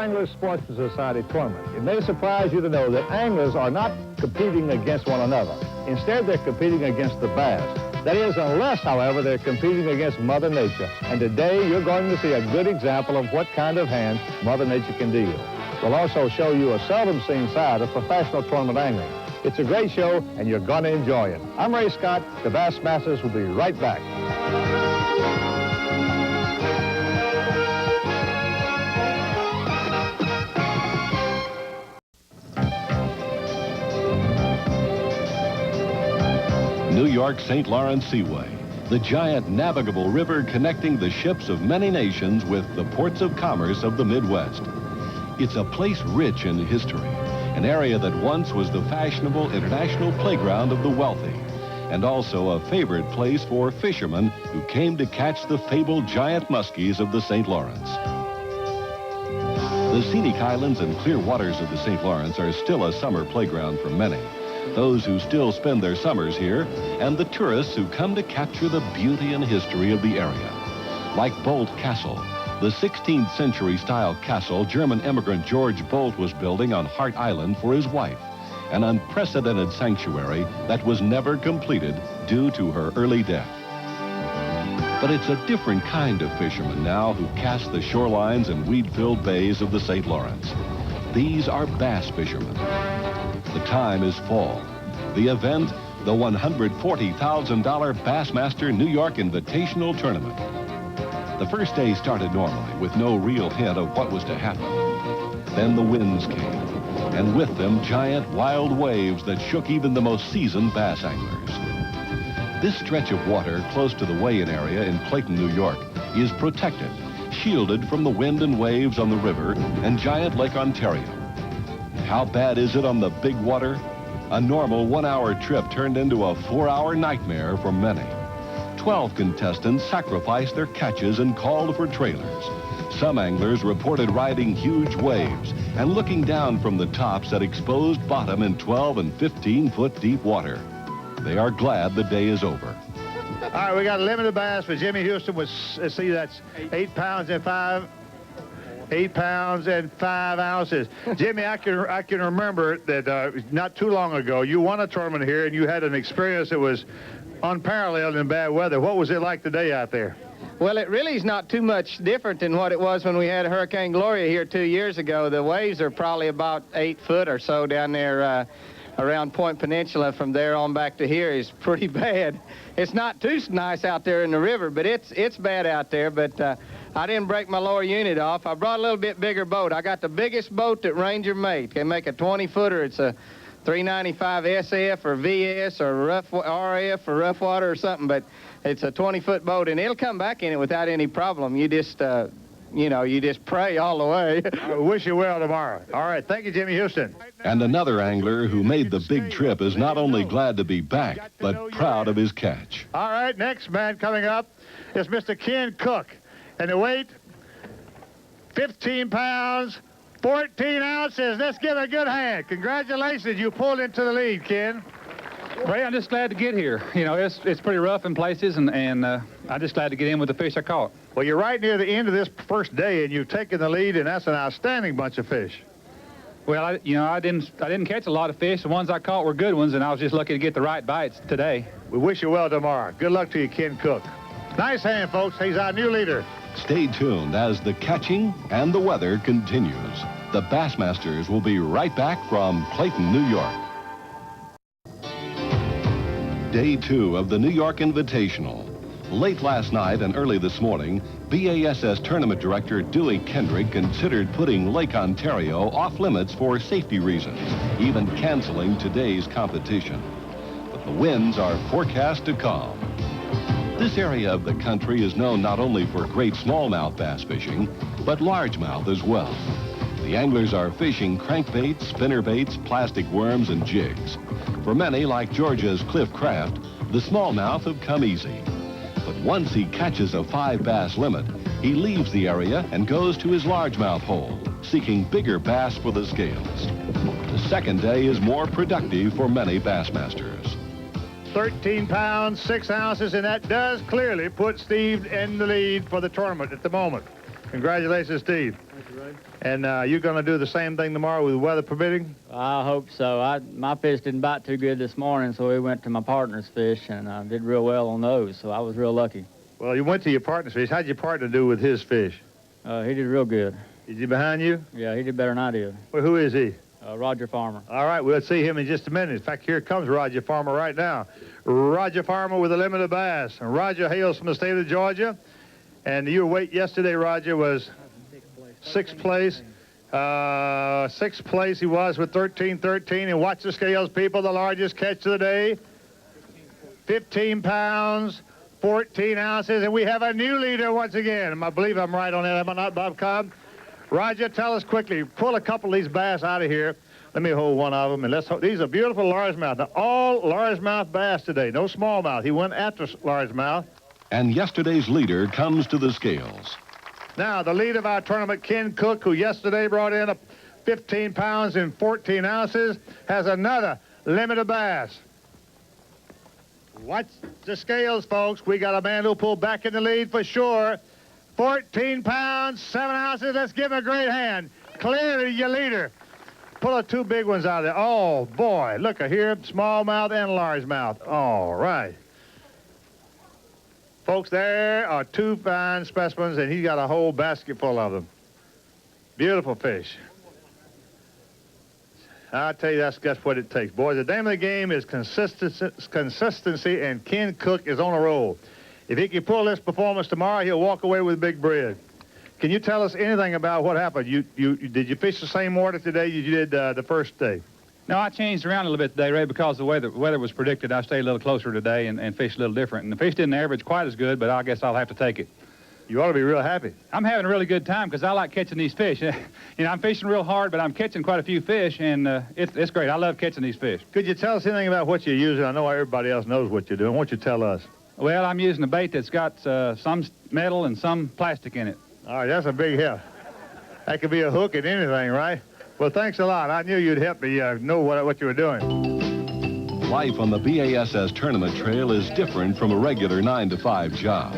Anglers Sports Society tournament. It may surprise you to know that anglers are not competing against one another. Instead, they're competing against the bass. That is, unless, however, they're competing against Mother Nature. And today, you're going to see a good example of what kind of hand Mother Nature can deal. We'll also show you a seldom-seen side of professional tournament angling. It's a great show, and you're going to enjoy it. I'm Ray Scott. The Bassmasters will be right back. New York St. Lawrence Seaway, the giant navigable river connecting the ships of many nations with the ports of commerce of the Midwest. It's a place rich in history, an area that once was the fashionable international playground of the wealthy, and also a favorite place for fishermen who came to catch the fabled giant muskies of the St. Lawrence. The scenic islands and clear waters of the St. Lawrence are still a summer playground for many. Those who still spend their summers here, and the tourists who come to capture the beauty and history of the area. Like Bolt Castle, the 16th century style castle German immigrant George Bolt was building on Hart Island for his wife, an unprecedented sanctuary that was never completed due to her early death. But it's a different kind of fishermen now who cast the shorelines and weed-filled bays of the St. Lawrence. These are bass fishermen. The time is fall. The event, the $140,000 Bassmaster New York Invitational Tournament. The first day started normally with no real hint of what was to happen. Then the winds came, and with them giant wild waves that shook even the most seasoned bass anglers. This stretch of water close to the weigh-in area in Clayton, New York is protected, shielded from the wind and waves on the river and giant Lake Ontario. How bad is it on the big water? A normal 1-hour trip turned into a 4-hour nightmare for many. 12 contestants sacrificed their catches and called for trailers. Some anglers reported riding huge waves and looking down from the tops at exposed bottom in 12 and 15-foot deep water. They are glad the day is over. All right, we got a limited bass for Jimmy Houston with, let's see, that's 8 pounds and 5 ounces. Jimmy, I can remember that not too long ago, you won a tournament here and you had an experience that was unparalleled in bad weather. What was it like today out there? Well, it really is not too much different than what it was when we had Hurricane Gloria here 2 years ago. The waves are probably about 8 foot or so down there around Point Peninsula. From there on back to here is pretty bad. It's not too nice out there in the river, but it's bad out there. But I didn't break my lower unit off. I brought a little bit bigger boat. I got the biggest boat that Ranger made. They make a 20-footer. It's a 395 SF or VS or RF or rough water or something, but it's a 20-foot boat, and it'll come back in it without any problem. You just, you just pray all the way. I wish you well tomorrow. All right, thank you, Jimmy Houston. And another angler who made the big trip is not only glad to be back, but proud of his catch. All right, next man coming up is Mr. Ken Cook. And the weight, 15 pounds, 14 ounces. Let's give a good hand. Congratulations, you pulled into the lead, Ken. Ray, I'm just glad to get here. You know, it's pretty rough in places, and I'm just glad to get in with the fish I caught. Well, you're right near the end of this first day, and you've taken the lead, and that's an outstanding bunch of fish. Well, I didn't catch a lot of fish. The ones I caught were good ones, and I was just lucky to get the right bites today. We wish you well tomorrow. Good luck to you, Ken Cook. Nice hand, folks. He's our new leader. Stay tuned as the catching and the weather continues. The Bassmasters will be right back from Clayton, New York. Day 2 of the New York Invitational. Late last night and early this morning, BASS Tournament Director Dewey Kendrick considered putting Lake Ontario off limits for safety reasons, even canceling today's competition. But the winds are forecast to calm. This area of the country is known not only for great smallmouth bass fishing, but largemouth as well. The anglers are fishing crankbaits, spinnerbaits, plastic worms, and jigs. For many, like Georgia's Cliff Craft, the smallmouth have come easy. But once he catches a 5 bass limit, he leaves the area and goes to his largemouth hole, seeking bigger bass for the scales. The second day is more productive for many Bassmasters. 13 pounds, 6 ounces, and that does clearly put Steve in the lead for the tournament at the moment. Congratulations, Steve. And you're going to do the same thing tomorrow with weather permitting? I hope so. My fish didn't bite too good this morning, so we went to my partner's fish and did real well on those, so I was real lucky. Well, you went to your partner's fish. How'd your partner do with his fish? He did real good. Is he behind you? Yeah, he did better than I did. Well, who is he? Roger Farmer. All right, we'll see him in just a minute. In fact, here comes Roger Farmer right now. Roger Farmer with a limited bass. And Roger hails from the state of Georgia. And your weight yesterday, Roger, was sixth place. Sixth place he was with 13-13. And watch the scales, people. The largest catch of the day. 15 pounds, 14 ounces. And we have a new leader once again. I believe I'm right on that. Am I not, Bob Cobb? Roger, tell us quickly. Pull a couple of these bass out of here. Let me hold one of them, and let's hold. These are beautiful largemouth. Now, all largemouth bass today, no smallmouth. He went after largemouth. And yesterday's leader comes to the scales. Now, the lead of our tournament, Ken Cook, who yesterday brought in 15 pounds and 14 ounces, has another limited bass. Watch the scales, folks. We got a man who'll pull back in the lead for sure. 14 pounds, 7 ounces. Let's give him a great hand. Clearly your leader. Pull two big ones out of there. Oh, boy. Look here, smallmouth and largemouth. All right. Folks, there are two fine specimens, and he's got a whole basket full of them. Beautiful fish. I tell you, that's what it takes. Boys, the name of the game is consistency, and Ken Cook is on a roll. If he can pull this performance tomorrow, he'll walk away with big bread. Can you tell us anything about what happened? Did you fish the same water today as you did the first day? No, I changed around a little bit today, Ray, because the weather was predicted. I stayed a little closer today and fished a little different. And the fish didn't average quite as good, but I guess I'll have to take it. You ought to be real happy. I'm having a really good time because I like catching these fish. You know, I'm fishing real hard, but I'm catching quite a few fish, and it's great. I love catching these fish. Could you tell us anything about what you're using? I know everybody else knows what you're doing. Why don't you tell us? Well, I'm using a bait that's got some metal and some plastic in it. All right, that's a big help. That could be a hook at anything, right? Well, thanks a lot. I knew you'd help me know what you were doing. Life on the BASS tournament trail is different from a regular 9-to-5 job.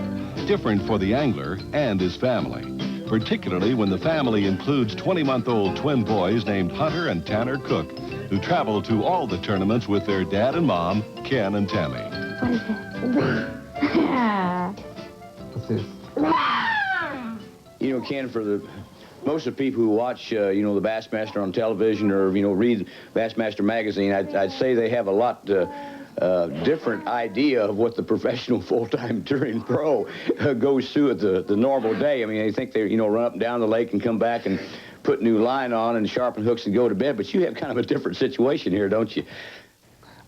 Different for the angler and his family, particularly when the family includes 20-month-old twin boys named Hunter and Tanner Cook, who travel to all the tournaments with their dad and mom, Ken and Tammy. What's this? You know, Ken, for most of the people who watch, you know, the Bassmaster on television or, you know, read Bassmaster magazine, I'd say they have a lot different idea of what the professional full-time touring pro goes through at the normal day. I mean, they think they, you know, run up and down the lake and come back and put new line on and sharpen hooks and go to bed. But you have kind of a different situation here, don't you?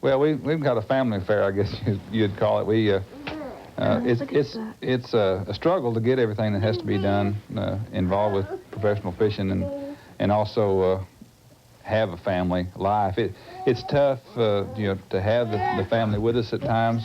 Well, we've got a family affair, I guess you'd call it. It's a struggle to get everything that has to be done involved with professional fishing and also have a family life. It's tough, you know, to have the family with us at times,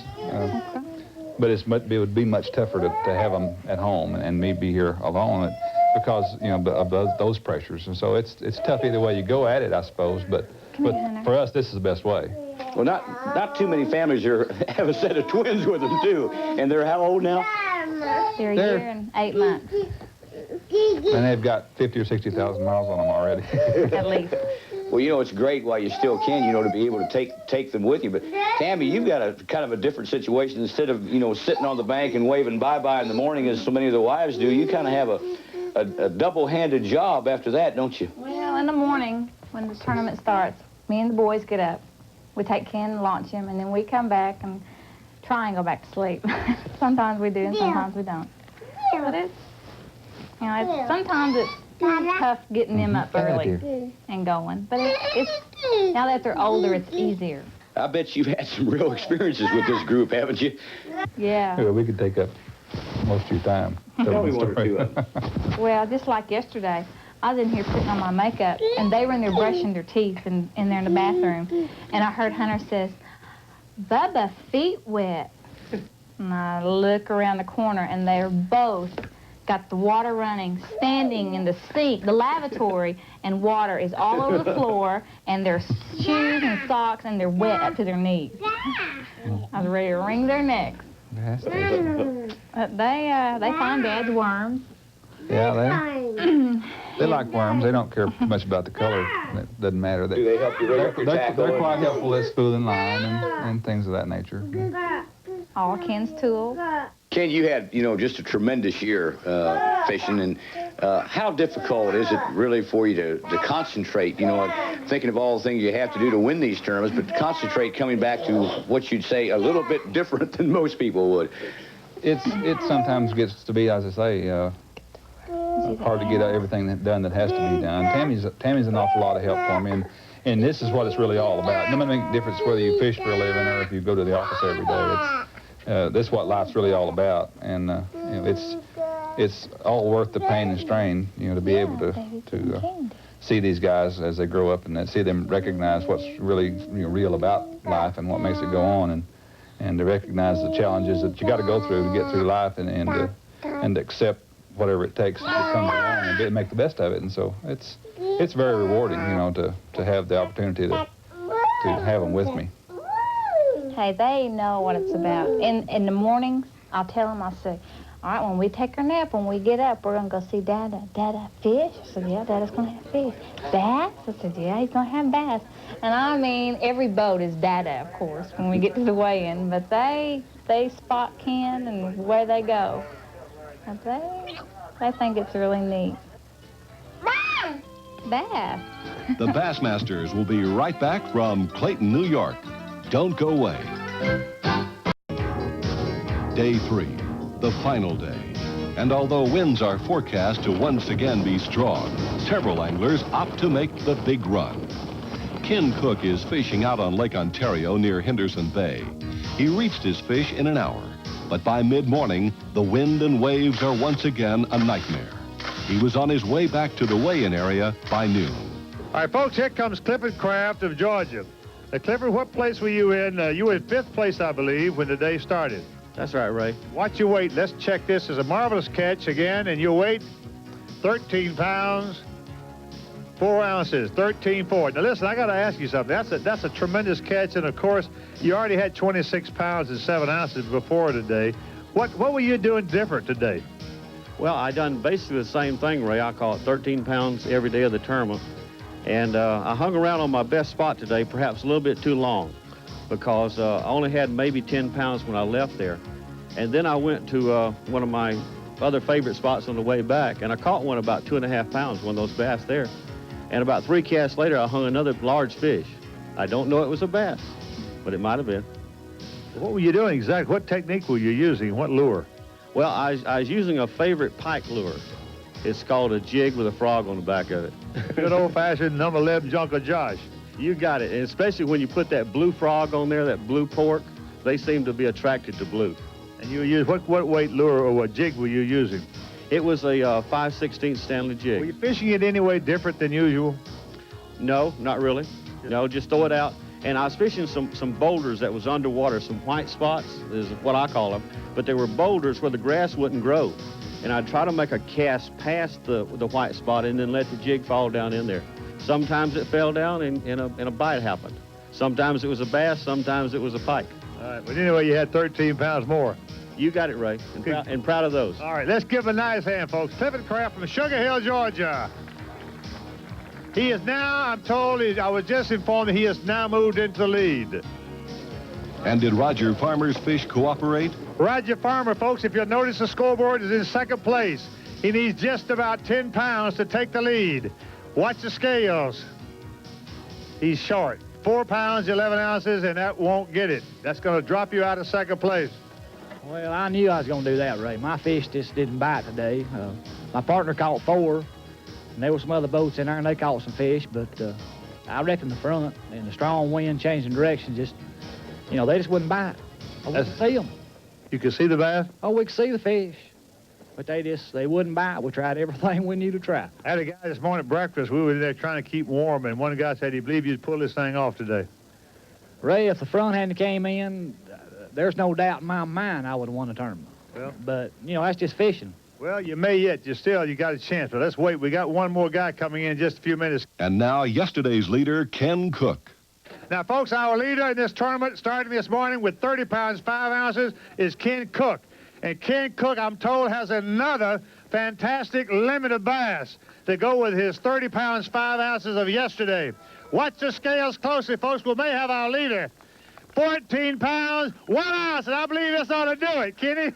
but it would be much tougher to have them at home and me be here alone because, you know, of those pressures. And so it's tough either way you go at it, I suppose. But for us, this is the best way. Well, not too many families here have a set of twins with them, too. And they're how old now? They're a year and 8 months. And they've got 50 or 60,000 miles on them already. At least. Well, you know, it's great while you still can, you know, to be able to take them with you. But, Tammy, you've got a kind of a different situation. Instead of, you know, sitting on the bank and waving bye-bye in the morning as so many of the wives do, you kind of have a double-handed job after that, don't you? Well, in the morning, when the tournament starts, me and the boys get up. We take Ken and launch him, and then we come back and try and go back to sleep. Sometimes we do, and sometimes we don't. But it's, you know, sometimes it's tough getting them up early and going. But it's now that they're older, it's easier. I bet you've had some real experiences with this group, haven't you? Yeah. Well, we could take up most of your time. Tell me one or two of them. Well, just like yesterday, I was in here putting on my makeup, and they were in there brushing their teeth in there in the bathroom. And I heard Hunter says, "Bubba, feet wet." And I look around the corner, and they're both got the water running, standing in the sink, the lavatory, and water is all over the floor, and their shoes and socks, and they're wet up to their knees. I was ready to wring their necks. They find Dad's worms. Yeah, they like worms. They don't care much about the color. It doesn't matter. Do they help you rig up your tackle? They're quite helpful at spooling line and things of that nature. All Ken's tools. Ken, you had, just a tremendous year fishing, and how difficult is it really for you to concentrate, thinking of all the things you have to do to win these tournaments, but to concentrate coming back to what you'd say a little bit different than most people would? It sometimes gets to be, as I say, hard to get everything done that has to be done. Tammy's an awful lot of help for me, and this is what it's really all about. No matter the difference whether you fish for a living or if you go to the office every day. This is what life's really all about, and it's all worth the pain and strain, to be able to see these guys as they grow up and see them recognize what's really real about life and what makes it go on, and to recognize the challenges that you got to go through to get through life and accept whatever it takes that comes along and make the best of it. And so it's very rewarding, to have the opportunity to have them with me. Hey, they know what it's about. In the mornings, I'll tell them, I'll say, all right, when we take our nap, when we get up, we're going to go see Dada. Dada, fish? I said, yeah, Dada's going to have fish. Bass? I said, yeah, he's going to have bass. And I mean, every boat is Dada, of course, when we get to the weigh-in. But they spot Ken and where they go. And they think it's really neat. Bass. The Bassmasters will be right back from Clayton, New York. Don't go away. Day 3, the final day. And although winds are forecast to once again be strong, several anglers opt to make the big run. Ken Cook is fishing out on Lake Ontario near Henderson Bay. He reached his fish in an hour, but by mid-morning, the wind and waves are once again a nightmare. He was on his way back to the weigh-in area by noon. All right, folks, here comes Clifford Kraft of Georgia. Clifford, what place were you in? You were in 5th place, I believe, when the day started. That's right, Ray. Watch your weight. Let's check this. It's a marvelous catch again, and your weight, 13 pounds, 4 ounces, 13.4. Now, listen, I got to ask you something. That's a tremendous catch, and, of course, you already had 26 pounds and 7 ounces before today. What were you doing different today? Well, I done basically the same thing, Ray. I caught 13 pounds every day of the tournament. And I hung around on my best spot today, perhaps a little bit too long, because I only had maybe 10 pounds when I left there. And then I went to one of my other favorite spots on the way back, and I caught one about 2.5 pounds, one of those bass there. And about 3 casts later, I hung another large fish. I don't know it was a bass, but it might have been. What were you doing exactly? What technique were you using? What lure? Well, I was using a favorite pike lure. It's called a jig with a frog on the back of it. Good old-fashioned number 11 Junker Josh. You got it, and especially when you put that blue frog on there, that blue pork, they seem to be attracted to blue. And you use what weight lure or what jig were you using? It was a 5/16 Stanley jig. Were you fishing it any way different than usual? No, not really. No, just throw it out. And I was fishing some boulders that was underwater, some white spots is what I call them. But they were boulders where the grass wouldn't grow. And I'd try to make a cast past the white spot and then let the jig fall down in there. Sometimes it fell down and a bite happened. Sometimes it was a bass, sometimes it was a pike. All right, but anyway, you had 13 pounds more. You got it, Ray, and proud of those. All right, let's give him a nice hand, folks. Clifford Kraft from Sugar Hill, Georgia. He is now, I'm told, I was just informed that he has now moved into the lead. And did Roger Farmer's fish cooperate? Roger Farmer, folks, if you'll notice, the scoreboard is in 2nd place. He needs just about 10 pounds to take the lead. Watch the scales. He's short. 4 pounds, 11 ounces, and that won't get it. That's going to drop you out of 2nd place. Well, I knew I was going to do that, Ray. My fish just didn't bite today. My partner caught 4, and there were some other boats in there, and they caught some fish, but I reckon the front and the strong wind changing direction just, they just wouldn't bite. I wouldn't see them. You could see the bass? Oh, we could see the fish, but they wouldn't bite. We tried everything we knew to try. I had a guy this morning at breakfast. We were there trying to keep warm, and one guy said he believed you'd pull this thing off today. Ray, if the front hadn't came in, there's no doubt in my mind I would have won the tournament. Well, but, that's just fishing. Well, you may yet. You got a chance, but let's wait. We got one more guy coming in just a few minutes. And now, yesterday's leader, Ken Cook. Now, folks, our leader in this tournament, starting this morning with 30 pounds, 5 ounces, is Ken Cook. And Ken Cook, I'm told, has another fantastic limit of bass to go with his 30 pounds, 5 ounces of yesterday. Watch the scales closely, folks. We may have our leader. 14 pounds, 1 ounce, and I believe this ought to do it, Kenny.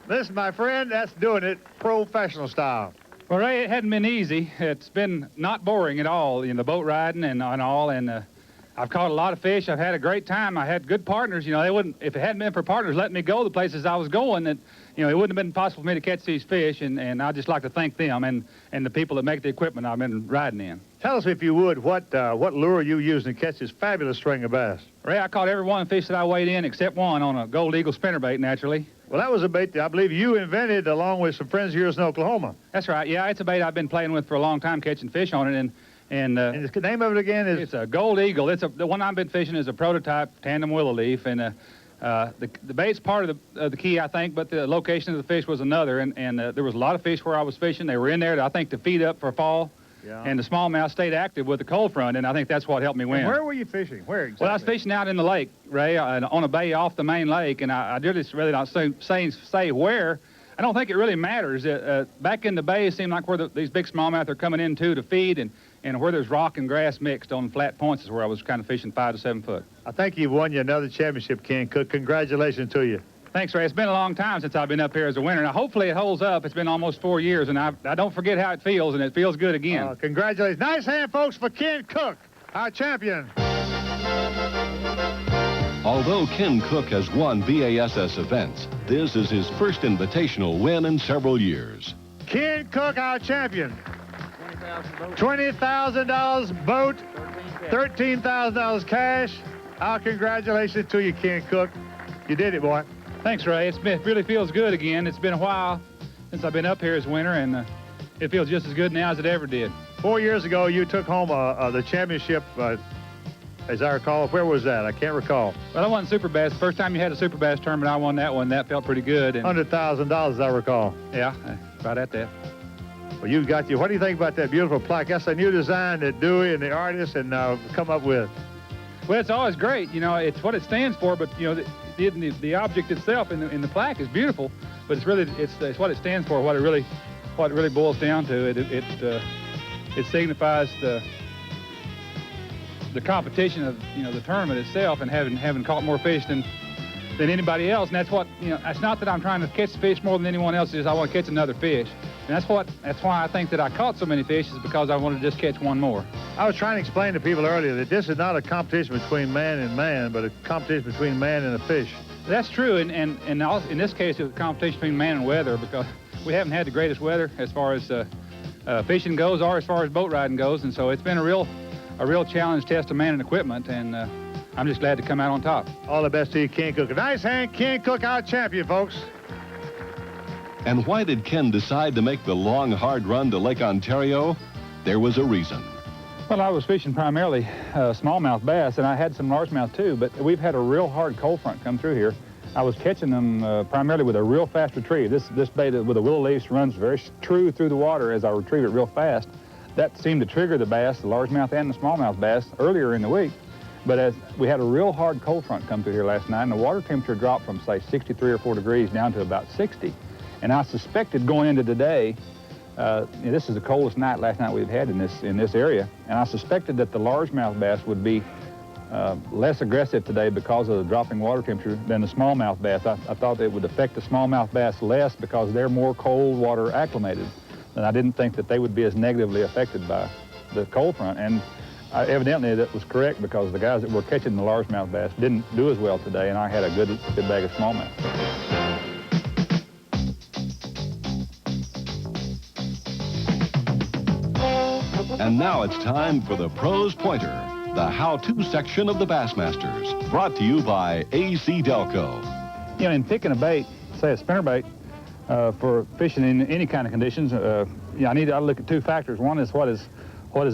This, my friend, that's doing it professional style. Well, Ray, it hadn't been easy. It's been not boring at all, the boat riding and all, and I've caught a lot of fish. I've had a great time. I had good partners. They wouldn't, if it hadn't been for partners letting me go the places I was going, that, it wouldn't have been possible for me to catch these fish, and I'd just like to thank them and the people that make the equipment I've been riding in. Tell us, if you would, what lure you using to catch this fabulous string of bass? Ray, I caught every one of the fish that I weighed in except one on a Gold Eagle spinnerbait, naturally. Well, that was a bait that I believe you invented along with some friends of yours in Oklahoma. That's right. Yeah, it's a bait I've been playing with for a long time, catching fish on it, and the name of it again is? It's a Gold Eagle. The one I've been fishing is a prototype tandem willow leaf, and the bait's part of the key, I think, but the location of the fish was another, and there was a lot of fish where I was fishing. They were in there, I think, to feed up for fall. Yeah. And the smallmouth stayed active with the cold front, and I think that's what helped me win. And where were you fishing? Where exactly? Well, I was fishing out in the lake, Ray, on a bay off the main lake, and I just really don't say where. I don't think it really matters. Back in the bay, it seemed like where these big smallmouth are coming into to feed, and where there's rock and grass mixed on flat points is where I was kind of fishing 5 to 7 foot. I think you've won you another championship, Ken Cook. Congratulations to you. Thanks, Ray. It's been a long time since I've been up here as a winner. Now, hopefully it holds up. It's been almost 4 years, and I don't forget how it feels, and it feels good again. Congratulations. Nice hand, folks, for Ken Cook, our champion. Although Ken Cook has won BASS events, this is his first invitational win in several years. Ken Cook, our champion. $20,000 boat, $13,000 cash. Our congratulations to you, Ken Cook. You did it, boy. Thanks, Ray. It really feels good again. It's been a while since I've been up here as winner, and it feels just as good now as it ever did. 4 years ago, you took home the championship, as I recall. Where was that? I can't recall. Well, I won Super Bass. The first time you had a Super Bass tournament, I won that one. That felt pretty good. And $100,000, as I recall. Yeah, right at that. Well, what do you think about that beautiful plaque? That's a new design that Dewey and the artists and come up with. Well, it's always great. It's what it stands for, but the object itself in the plaque is beautiful, but it's what it stands for, what it really boils down to. It signifies the competition of the tournament itself, and having caught more fish than anybody else. And that's what it's not that I'm trying to catch fish more than anyone else is. I want to catch another fish, and that's why I think that I caught so many fish, is because I wanted to just catch one more. I was trying to explain to people earlier that this is not a competition between man and man, but a competition between man and a fish. That's true, and also in this case, it's a competition between man and weather, because we haven't had the greatest weather as far as fishing goes, or as far as boat riding goes, and so it's been a real challenge test of man and equipment, and I'm just glad to come out on top. All the best to you, Ken Cook. A nice hand, Ken Cook, our champion, folks. And why did Ken decide to make the long, hard run to Lake Ontario? There was a reason. Well, I was fishing primarily smallmouth bass, and I had some largemouth too, but we've had a real hard cold front come through here. I was catching them primarily with a real fast retrieve. This bait with the willow leaves runs very true through the water as I retrieve it real fast. That seemed to trigger the bass, the largemouth and the smallmouth bass, earlier in the week. But as we had a real hard cold front come through here last night, and the water temperature dropped from, say, 63 or 4 degrees down to about 60. And I suspected going into today, this is the coldest night last night we've had in this area, and I suspected that the largemouth bass would be less aggressive today because of the dropping water temperature than the smallmouth bass. I thought it would affect the smallmouth bass less because they're more cold water acclimated. And I didn't think that they would be as negatively affected by the cold front. And evidently that was correct, because the guys that were catching the largemouth bass didn't do as well today, and I had a good bag of smallmouth. And now it's time for the Pros Pointer, the how-to section of the Bassmasters, brought to you by A.C. Delco. In picking a bait, say a spinnerbait, for fishing in any kind of conditions, I need to look at 2 factors. One is what is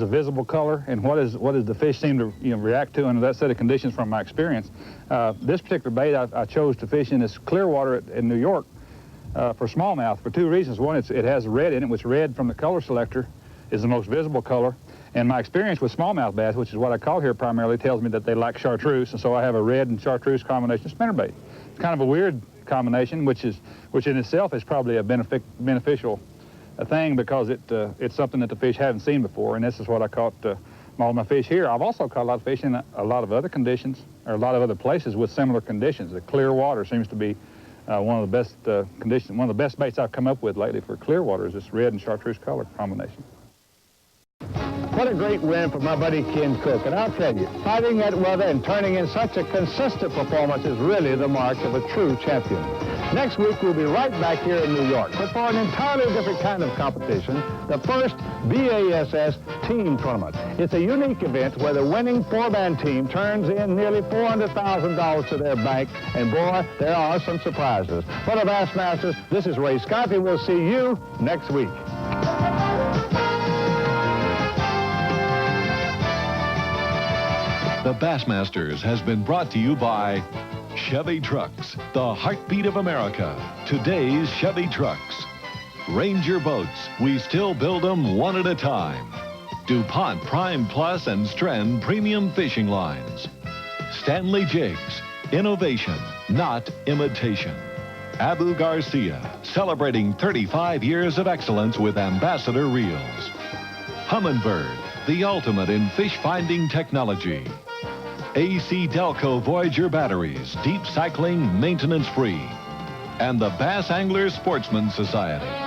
a visible color, and what does the fish seem to react to under that set of conditions from my experience. This particular bait I chose to fish in this clear water in New York for smallmouth for 2 reasons. One, it has red in it, which red from the color selector is the most visible color. And my experience with smallmouth bass, which is what I caught here primarily, tells me that they like chartreuse, and so I have a red and chartreuse combination spinnerbait. It's kind of a weird combination, which in itself is probably a beneficial thing because it's something that the fish haven't seen before, and this is what I caught all my fish here. I've also caught a lot of fish in a lot of other conditions, or a lot of other places with similar conditions. The clear water seems to be one of the best conditions, one of the best baits I've come up with lately for clear water is this red and chartreuse color combination. What a great win for my buddy Ken Cook. And I'll tell you, fighting that weather and turning in such a consistent performance is really the mark of a true champion. Next week, we'll be right back here in New York, but for an entirely different kind of competition, the first BASS team tournament. It's a unique event where the winning four-man team turns in nearly $400,000 to their bank, and boy, there are some surprises. For the Bassmasters, this is Ray Scott, and we'll see you next week. The Bassmasters has been brought to you by Chevy Trucks, the heartbeat of America. Today's Chevy Trucks. Ranger Boats, we still build them one at a time. DuPont Prime Plus and Stren Premium Fishing Lines. Stanley Jigs, innovation, not imitation. Abu Garcia, celebrating 35 years of excellence with Ambassador Reels. Humminbird, the ultimate in fish-finding technology. AC Delco Voyager batteries, deep cycling, maintenance-free. And the Bass Anglers Sportsman Society.